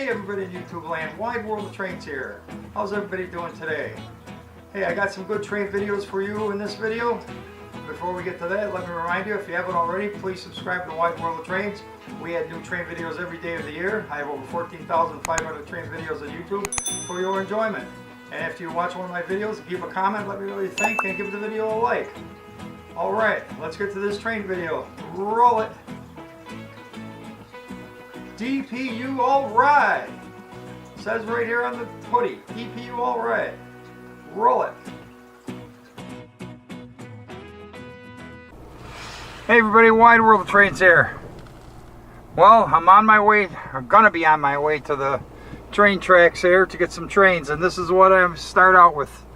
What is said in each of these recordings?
Everybody in YouTube land, Wide World of Trains here. How's everybody doing today? Hey, I got some good train videos for you in this video. Before we get to that, let me remind you, if you haven't already, please subscribe to Wide World of Trains. We add new train videos every day of the year. I have over 14,500 train videos on YouTube for your enjoyment. And after you watch one of my videos, give a comment, let me know what you think, and give the video a like. Alright, let's get to this train video. Roll it! DPU all ride. Says right here on the hoodie, DPU all ride. Roll it. Hey everybody, Wide World of Trains here. Well, I'm on my way, I'm gonna be on my way to the train tracks here to get some trains, and this is what I start out with.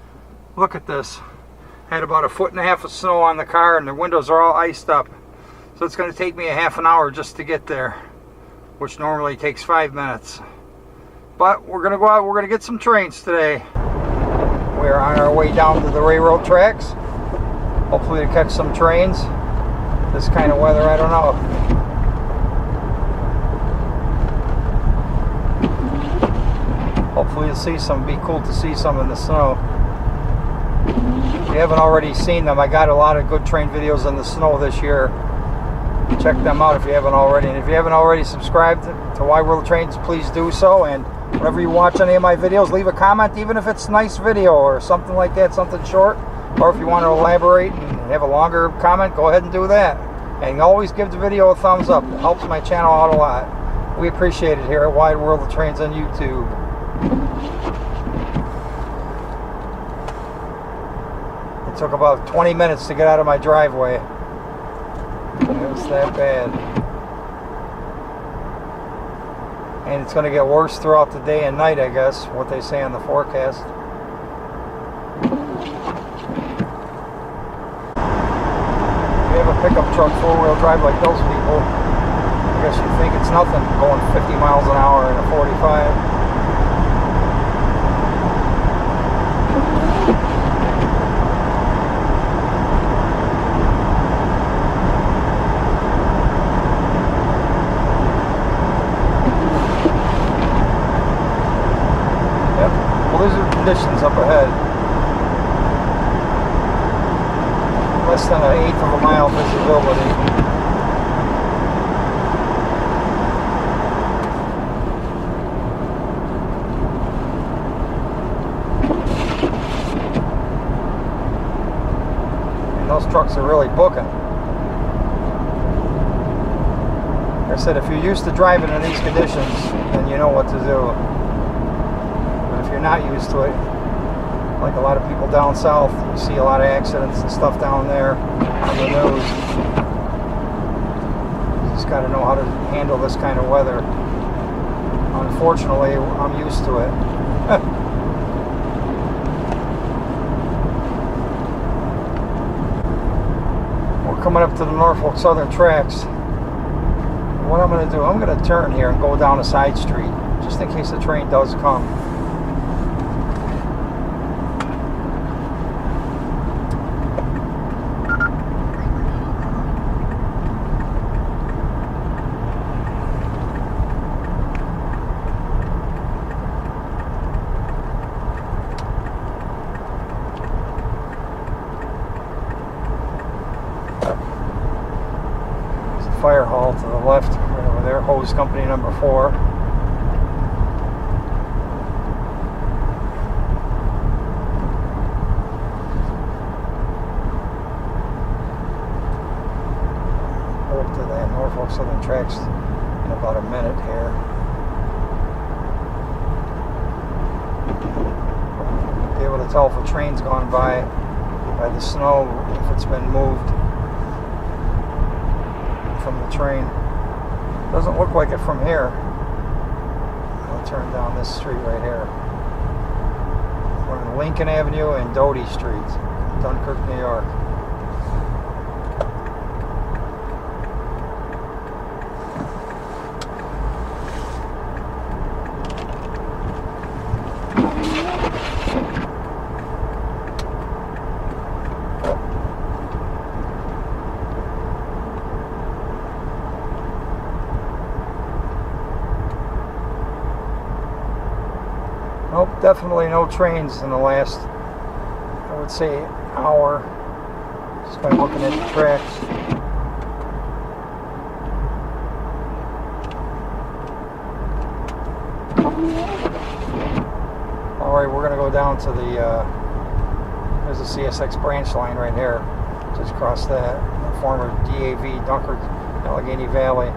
Look at this. Had about 1.5 feet of snow on the car and the windows are all iced up. So it's gonna take me a half an hour just to get there, which normally takes 5 minutes. But we're gonna go out, we're gonna get some trains today. We're on our way down to the railroad tracks, hopefully to catch some trains. This kind of weather, I don't know. Hopefully you'll see some, it'd be cool to see some in the snow. If you haven't already seen them, I got a lot of good train videos in the snow this year. Check them out if you haven't already. And if you haven't already subscribed to Wide World of Trains, please do so. And whenever you watch any of my videos, leave a comment, even if it's a nice video or something like that, something short. Or if you want to elaborate and have a longer comment, go ahead and do that. And always give the video a thumbs up. It helps my channel out a lot. We appreciate it here at Wide World of Trains on YouTube. It took about 20 minutes to get out of my driveway. It was that bad. And it's going to get worse throughout the day and night, I guess, what they say on the forecast. If you have a pickup truck, four-wheel drive like those people, I guess you'd think it's nothing going 50 miles an hour in a 45. Conditions up ahead. Less than 1/8 of a mile visibility. And those trucks are really booking. Like I said, if you're used to driving in these conditions, then you know what to do. If you're not used to it, like a lot of people down south, you see a lot of accidents and stuff down there on the news. You just got to know how to handle this kind of weather. Unfortunately, I'm used to it. We're coming up to the Norfolk Southern tracks. What I'm going to do, I'm going to turn here and go down a side street, just in case the train does come. Fire hall to the left, right over there, hose company number 4. Go up to the Norfolk Southern tracks in about a minute here. Be able to tell if a train's gone by the snow, if it's been moved from the train. Doesn't look like it from here. I'll turn down this street right here. We're on Lincoln Avenue and Doty Street, Dunkirk, New York. Nope, definitely no trains in the last, I would say, hour, just by looking at the tracks. Alright, we're going to go down to the, there's a CSX branch line right here, just across that, the former DAV, Dunkard, Allegheny Valley.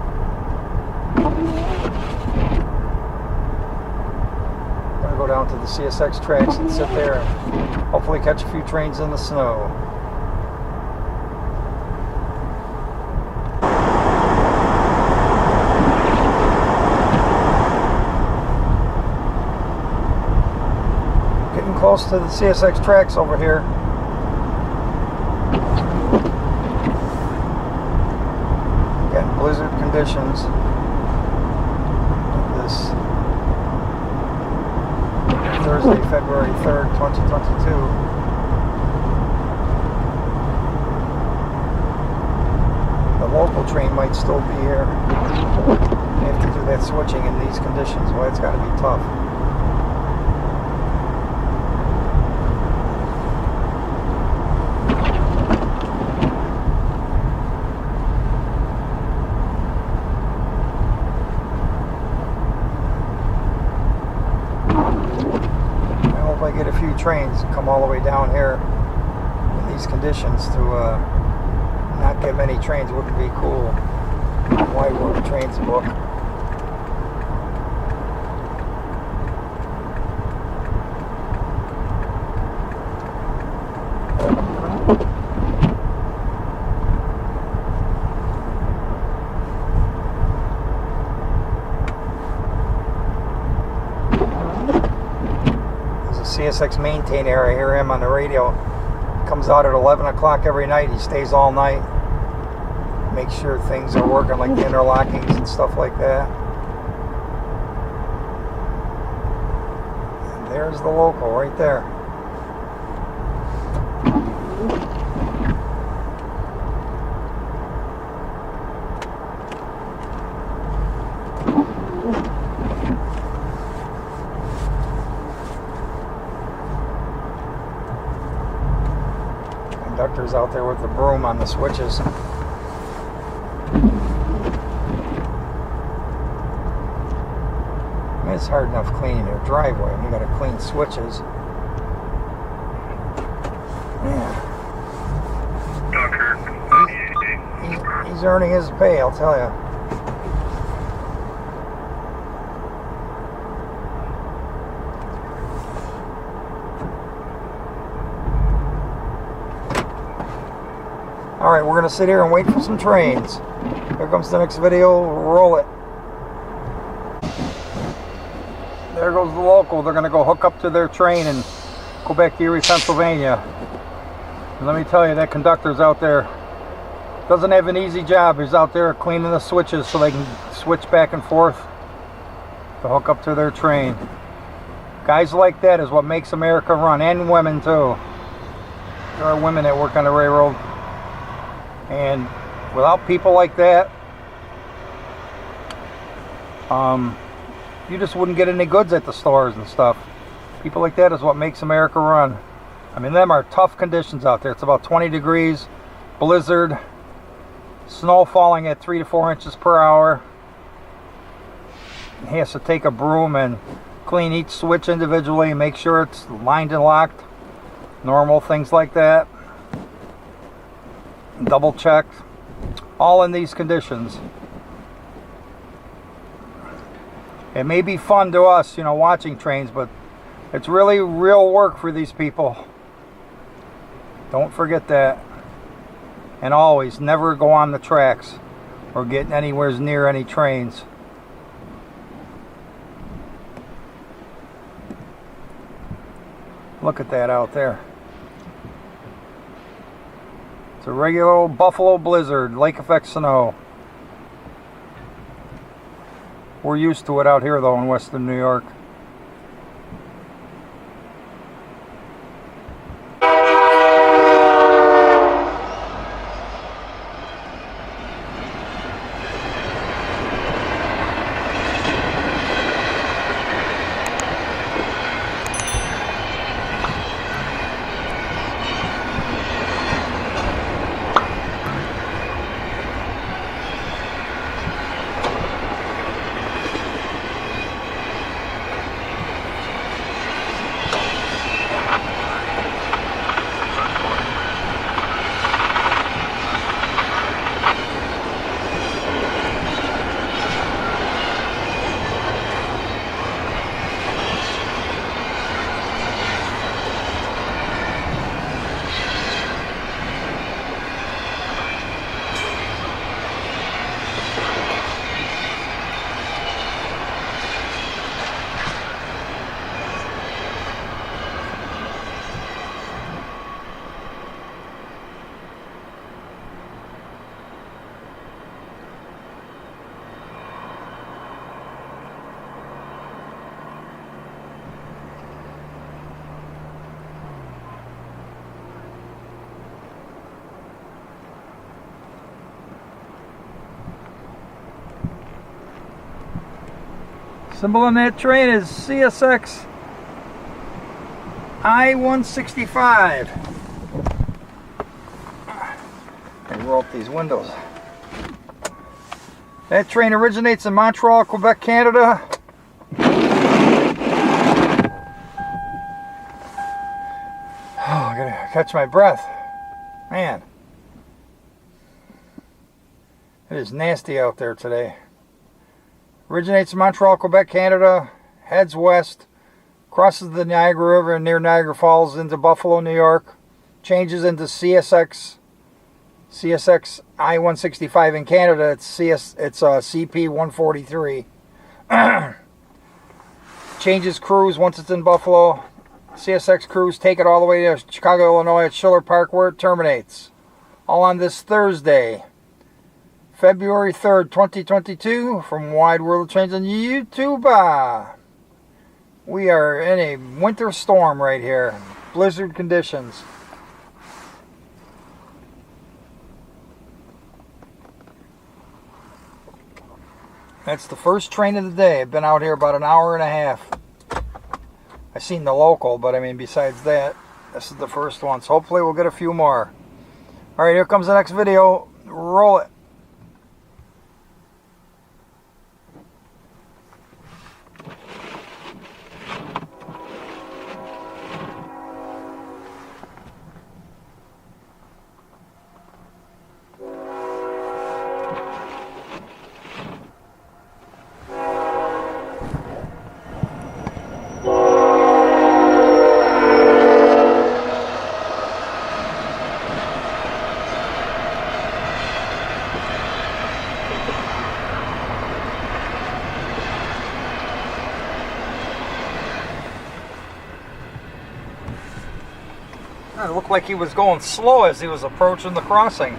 Go down to the CSX tracks and sit there and hopefully catch a few trains in the snow. Getting close to the CSX tracks over here. Again, blizzard conditions. This Thursday, February 3rd, 2022. The local train might still be here. They have to do that switching in these conditions. Well, it's got to be tough. Get a few trains come all the way down here in these conditions to not get many trains. Wouldn't be cool. WideWorldofTrains book. CSX maintainer, I hear him on the radio. Comes out at 11 o'clock every night. He stays all night. Makes sure things are working, like the interlockings and stuff like that. And there's the local right there. Conductors out there with the broom on the switches. I mean, it's hard enough cleaning your driveway and you got to clean switches. Yeah. He's earning his pay, I'll tell you. Alright, we're going to sit here and wait for some trains. Here comes the next video. Roll it. There goes the local. They're going to go hook up to their train and go back to Erie, Pennsylvania. And let me tell you, that conductor's out there. Doesn't have an easy job. He's out there cleaning the switches so they can switch back and forth to hook up to their train. Guys like that is what makes America run, and women too. There are women that work on the railroad. And without people like that, you just wouldn't get any goods at the stores and stuff. People like that is what makes America run. I mean, them are tough conditions out there. It's about 20 degrees, blizzard, snow falling at 3 to 4 inches per hour. He has to take a broom and clean each switch individually and make sure it's lined and locked. Normal things like that. Double checked, all in these conditions. It may be fun to us, you know, watching trains, but it's really real work for these people. Don't forget that. And always never go on the tracks or get anywhere near any trains. Look at that out there. It's a regular old Buffalo blizzard, lake effect snow. We're used to it out here though in western New York. Symbol on that train is CSX I-165. I roll up these windows. That train originates in Montreal, Quebec, Canada. Oh, I gotta catch my breath. Man. It is nasty out there today. Originates in Montreal, Quebec, Canada. Heads west. Crosses the Niagara River near Niagara Falls into Buffalo, New York. Changes into CSX I-165 in Canada. It's CP 143. Changes crews once it's in Buffalo. CSX crews take it all the way to Chicago, Illinois at Schiller Park where it terminates. All on this Thursday, February 3rd, 2022 from Wide World of Trains on YouTube. We are in a winter storm right here. Blizzard conditions. That's the first train of the day. I've been out here about an hour and a half. I seen the local, but I mean besides that, this is the first one. So hopefully we'll get a few more. Alright, here comes the next video. Roll it. It looked like he was going slow as he was approaching the crossing.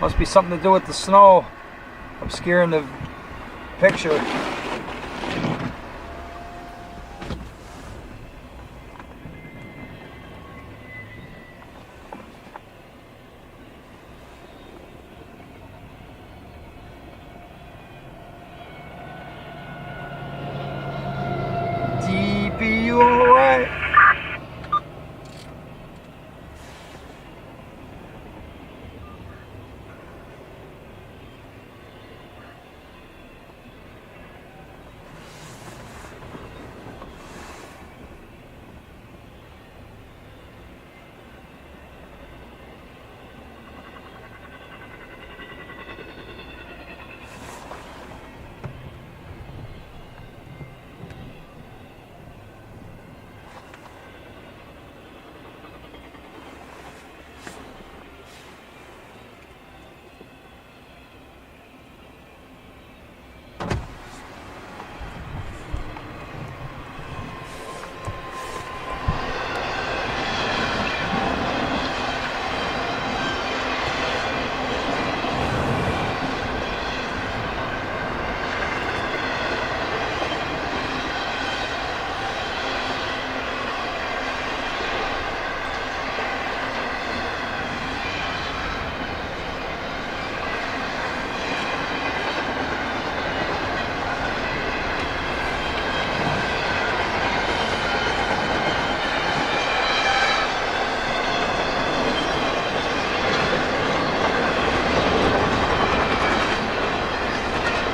Must be something to do with the snow obscuring the picture. You alright?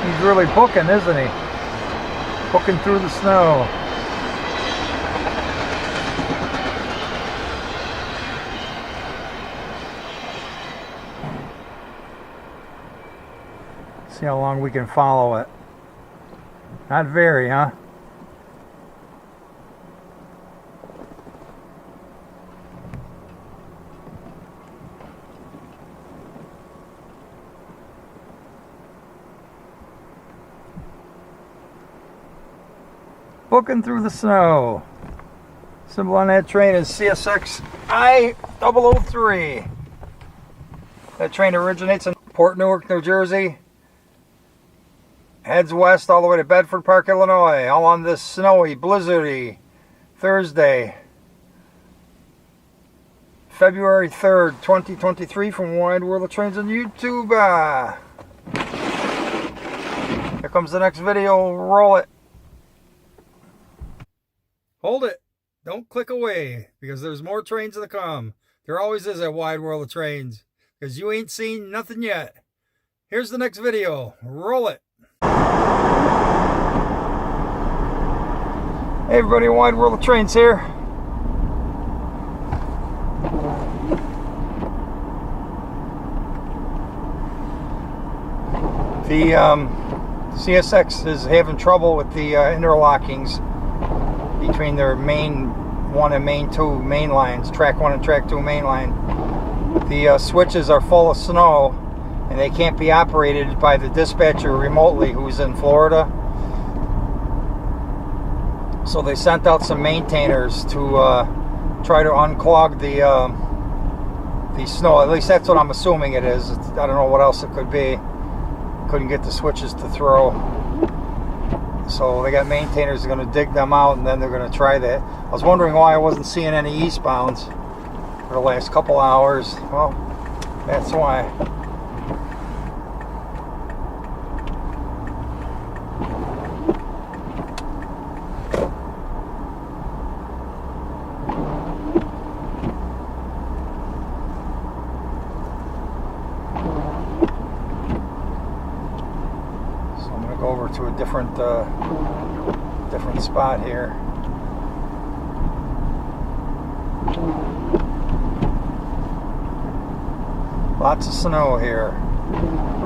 He's really booking, isn't he? Booking through the snow. See how long we can follow it. Not very, huh? Booking through the snow. Symbol on that train is CSX I-003. That train originates in Port Newark, New Jersey. Heads west all the way to Bedford Park, Illinois. All on this snowy, blizzardy Thursday, February 3rd, 2023 from Wide World of Trains on YouTube. Here comes the next video. Roll it. Hold it. Don't click away, because there's more trains to come. There always is at Wide World of Trains, because you ain't seen nothing yet. Here's the next video. Roll it. Hey everybody, Wide World of Trains here. The CSX is having trouble with the interlockings between their main 1 and main 2 main lines, track 1 and track 2 main line. The switches are full of snow and they can't be operated by the dispatcher remotely who's in Florida. So they sent out some maintainers to try to unclog the snow. At least that's what I'm assuming it is. I don't know what else it could be. Couldn't get the switches to throw. So they got maintainers that are going to dig them out, and then they're going to try that. I was wondering why I wasn't seeing any eastbounds for the last couple hours. Well, that's why. Go over to a different spot here. Lots of snow here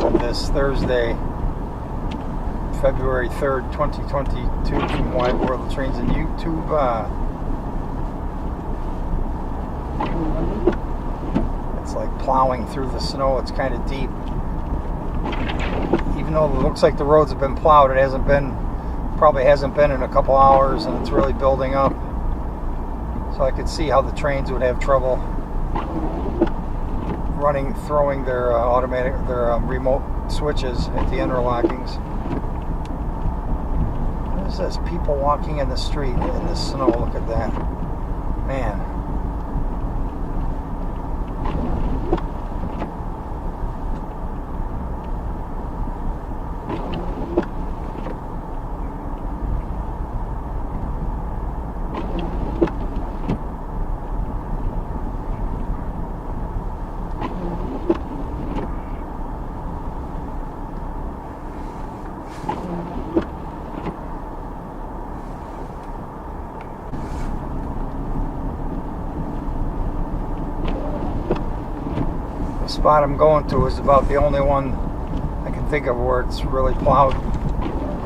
on this Thursday, February 3rd, 2022, from Wide World of Trains and YouTube. It's like plowing through the snow. It's kind of deep. Even though it looks like the roads have been plowed, it probably hasn't been in a couple hours, and it's really building up. So I could see how the trains would have trouble throwing their remote switches at the interlockings. What is this? People walking in the street in the snow. Look at that. Man. The spot I'm going to is about the only one I can think of where it's really plowed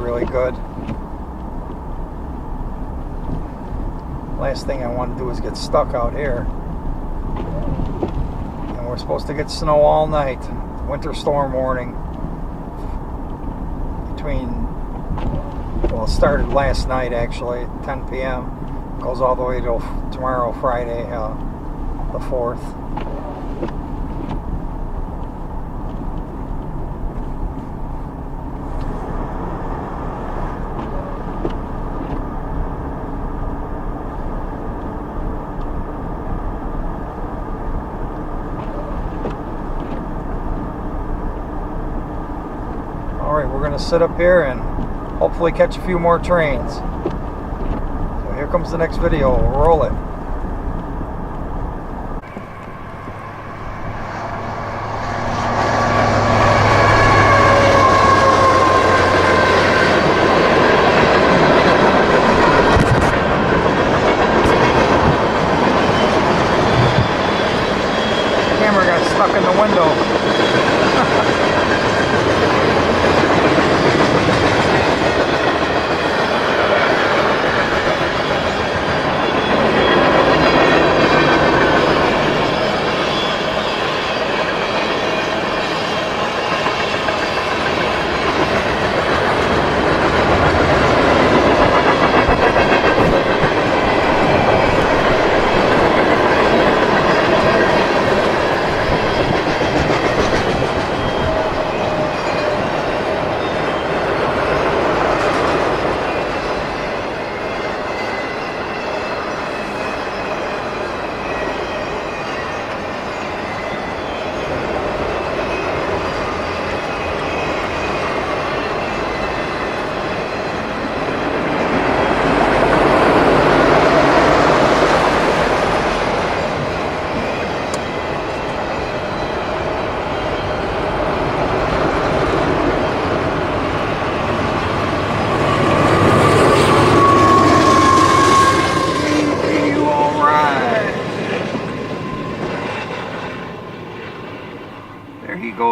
really good. Last thing I want to do is get stuck out here. And we're supposed to get snow all night. Winter storm warning. It started last night actually at 10 p.m. Goes all the way till tomorrow, Friday, the 4th. Alright, we're going to sit up here and hopefully catch a few more trains. So here comes the next video. We'll roll it. The camera got stuck in the window.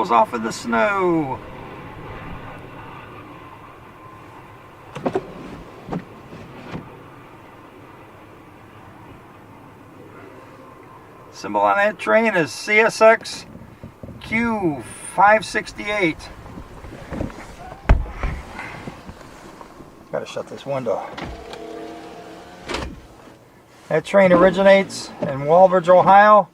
goes off in the snow. Symbol on that train is CSX Q568. Gotta shut this window. That train originates in Walbridge, Ohio,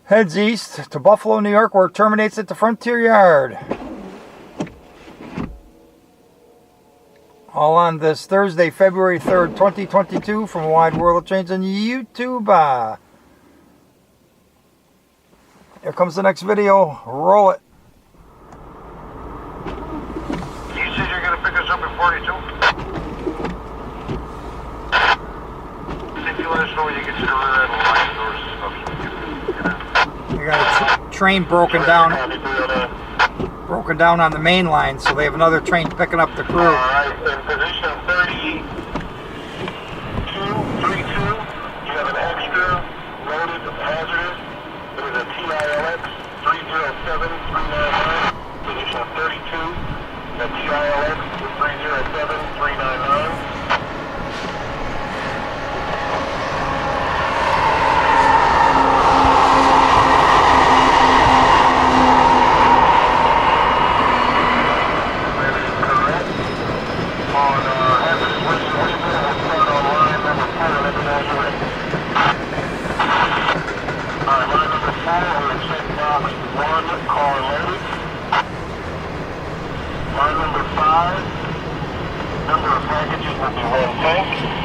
heads east to Buffalo, New York, where it terminates at the Frontier Yard. All on this Thursday, February 3rd, 2022 from Wide World of Trains on YouTube. Here comes the next video. Roll it. You said you're going to pick us up at 42? If you let us know when you get to the rear end line doors and stuff. We got a train broken down on the main line, so they have another train picking up the crew. Alright, in position 3232, you have an extra loaded hazardous. It is a TILX 307399. Position 32, the TILX 307399.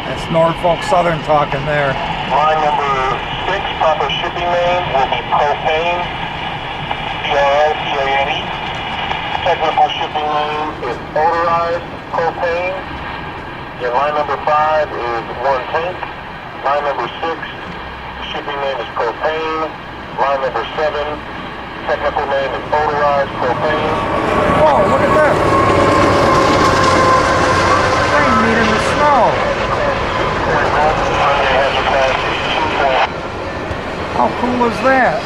That's Norfolk Southern talking there. Line number 6, proper shipping name will be propane, P-R-O-P-A-N-E. Technical shipping name is odorized propane. And line number 5 is one tank. Line number 6, shipping name is propane. Line number 7, technical name is odorized propane. Whoa, look at that! Train meet in the snow. How cool is that?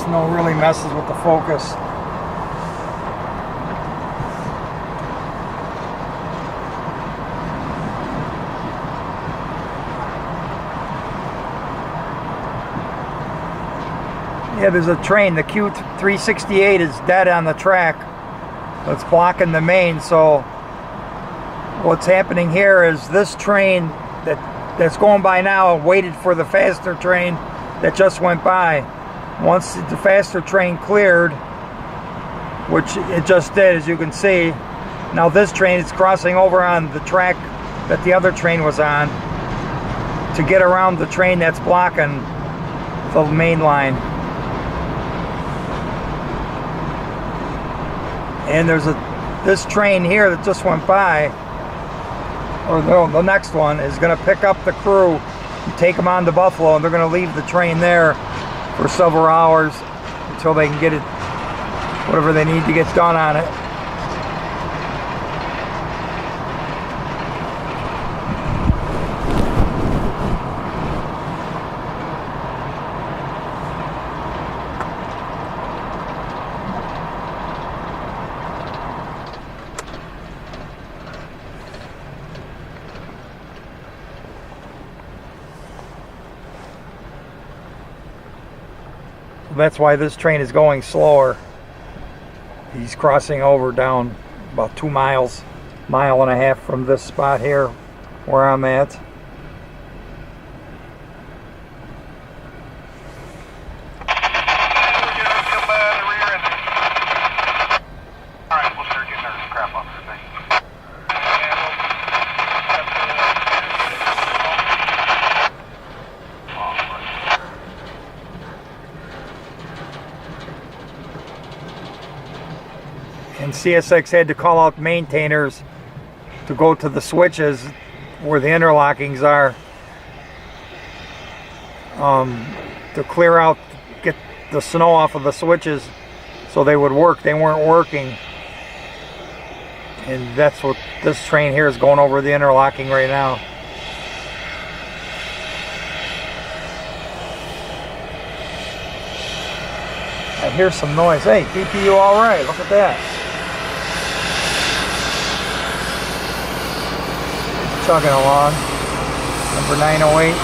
Snow really messes with the focus. Yeah, there's a train, the Q368 is dead on the track. It's blocking the main, so what's happening here is this train that's going by now waited for the faster train that just went by. Once the faster train cleared, which it just did, as you can see. Now this train is crossing over on the track that the other train was on to get around the train that's blocking the main line. And there's this train here that just went by, or the next one, is going to pick up the crew and take them on to Buffalo, and they're going to leave the train there for several hours until they can get it, whatever they need to get done on it. That's why this train is going slower. He's crossing over down about 2 miles, mile and a half from this spot here where I'm at. Alright, we'll start getting our crap off the thing. And CSX had to call out maintainers to go to the switches where the interlockings are, to clear out, get the snow off of the switches so they would work. They weren't working. And that's what this train here is going over the interlocking right now. I hear some noise. Hey, BPU all right, look at that. Chugging along, number 908.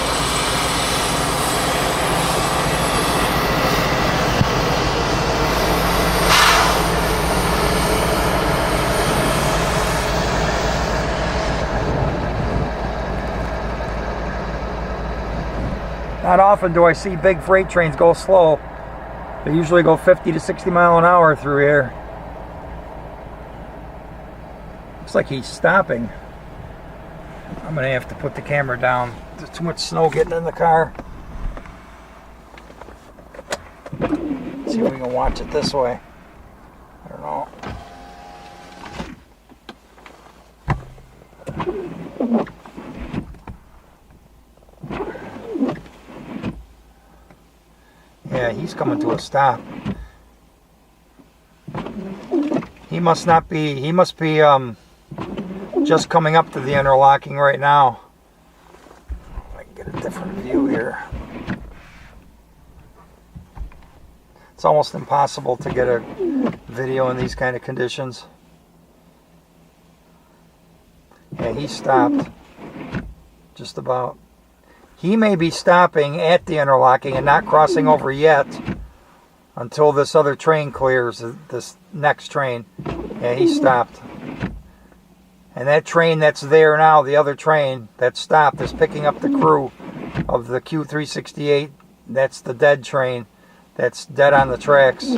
Not often do I see big freight trains go slow. They usually go 50 to 60 mile an hour through here. Looks like he's stopping. I'm gonna have to put the camera down. There's too much snow getting in the car. Let's see if we can watch it this way. I don't know. Yeah, he's coming to a stop. He must be just coming up to the interlocking right now. I can get a different view here. It's almost impossible to get a video in these kind of conditions. Yeah, he stopped. Just about. He may be stopping at the interlocking and not crossing over yet until this other train clears, this next train. Yeah, he stopped. And that train that's there now, the other train that stopped, is picking up the crew of the Q368. That's the dead train. That's dead on the tracks.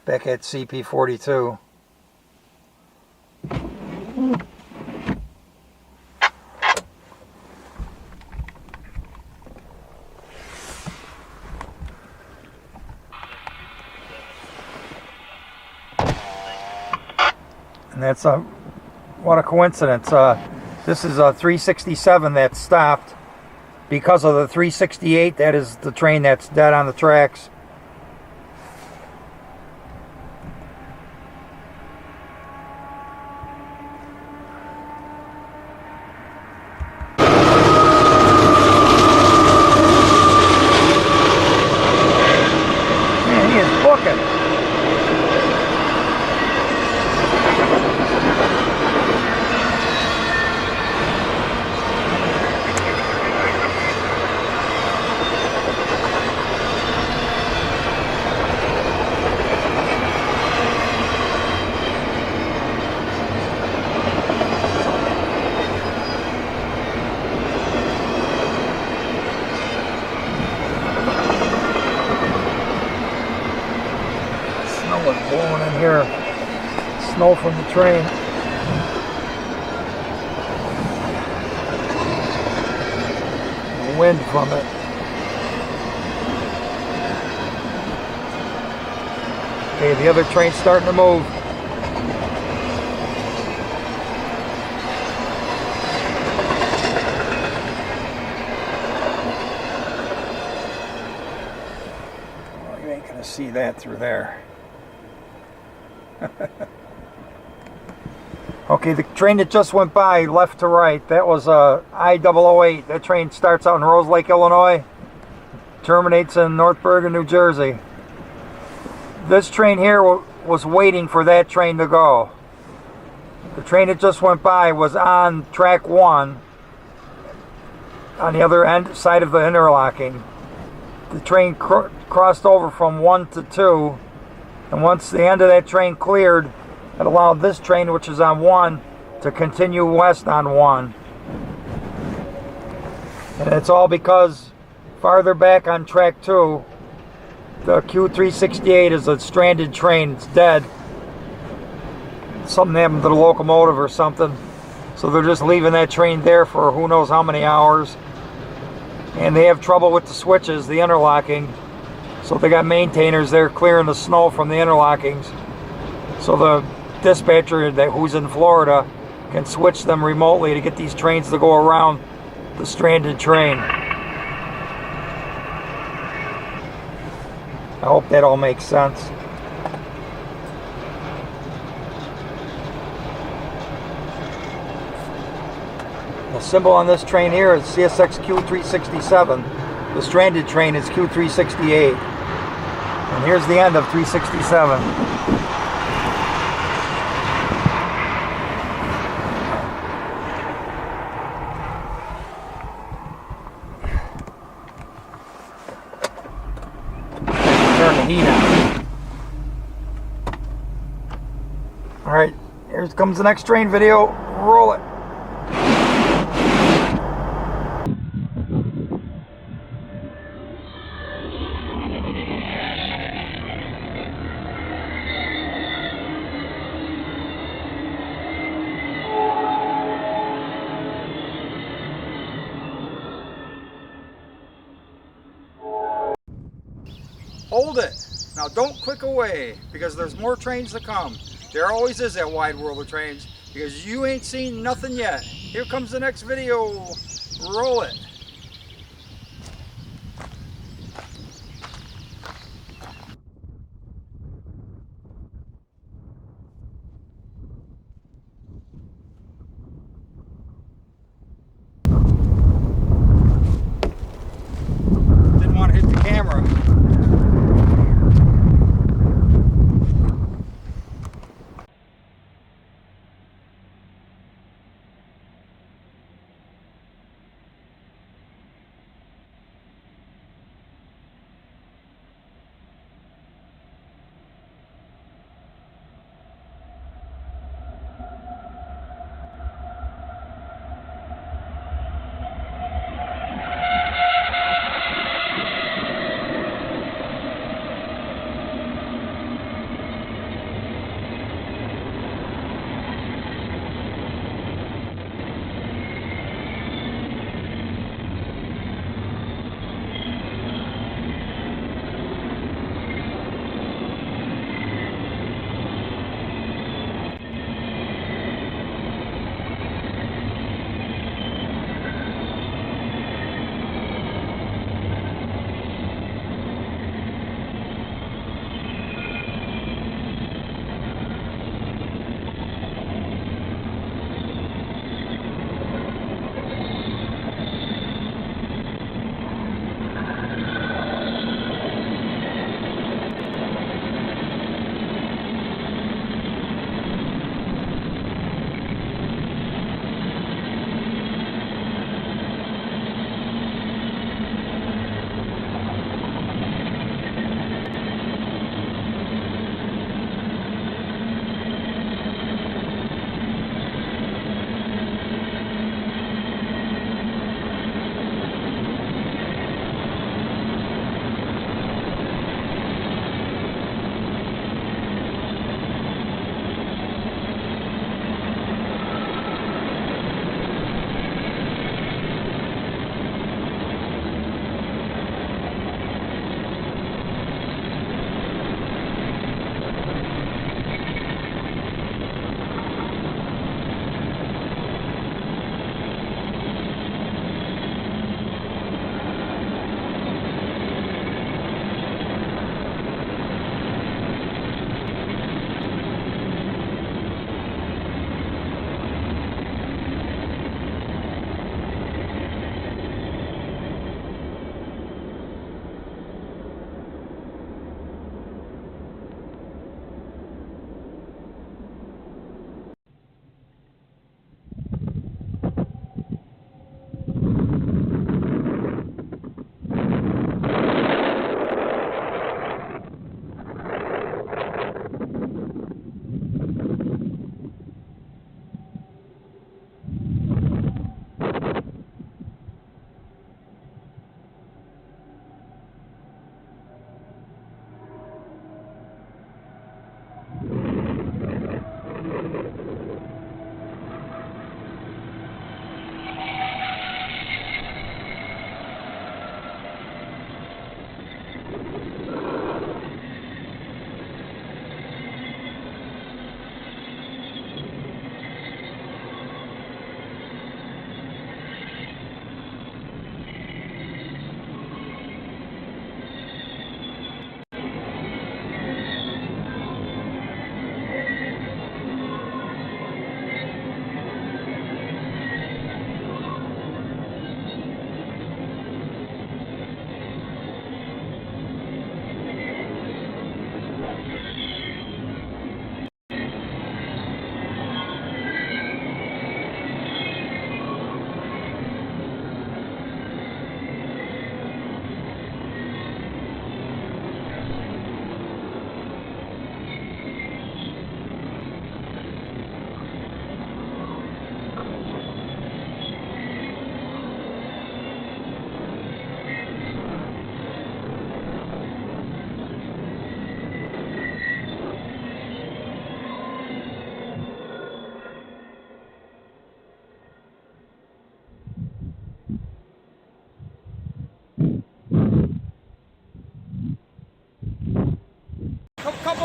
Back at CP42. And that's what a coincidence. This is a 367 that stopped because of the 368. That is the train that's dead on the tracks. Man, he is booking. snow from the train. The wind from it. Okay, the other train's starting to move. Oh, you ain't gonna see that through there. Okay, the train that just went by, left to right, that was I-008. That train starts out in Rose Lake, Illinois, terminates in North Bergen, New Jersey. This train here was waiting for that train to go. The train that just went by was on track 1, on the other side of the interlocking. The train crossed over from 1 to 2, and once the end of that train cleared, it allowed this train, which is on 1, to continue west on 1. And it's all because farther back on track 2, the Q368 is a stranded train. It's dead. Something happened to the locomotive or something. So they're just leaving that train there for who knows how many hours. And they have trouble with the switches, the interlocking. So they got maintainers there clearing the snow from the interlockings. So the dispatcher who's in Florida can switch them remotely to get these trains to go around the stranded train. I hope that all makes sense. The symbol on this train here is CSX Q367. The stranded train is Q368. And here's the end of 367. Turn the heat on. Alright, here comes the next train video. Roll it. Hold it. Now don't click away because there's more trains to come. There always is at Wide World of Trains because you ain't seen nothing yet. Here comes the next video. Roll it. Didn't want to hit the camera.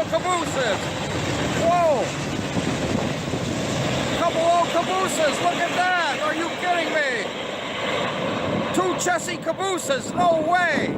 old cabooses. Whoa. Couple old cabooses. Look at that. Are you kidding me? 2 chassis cabooses. No way.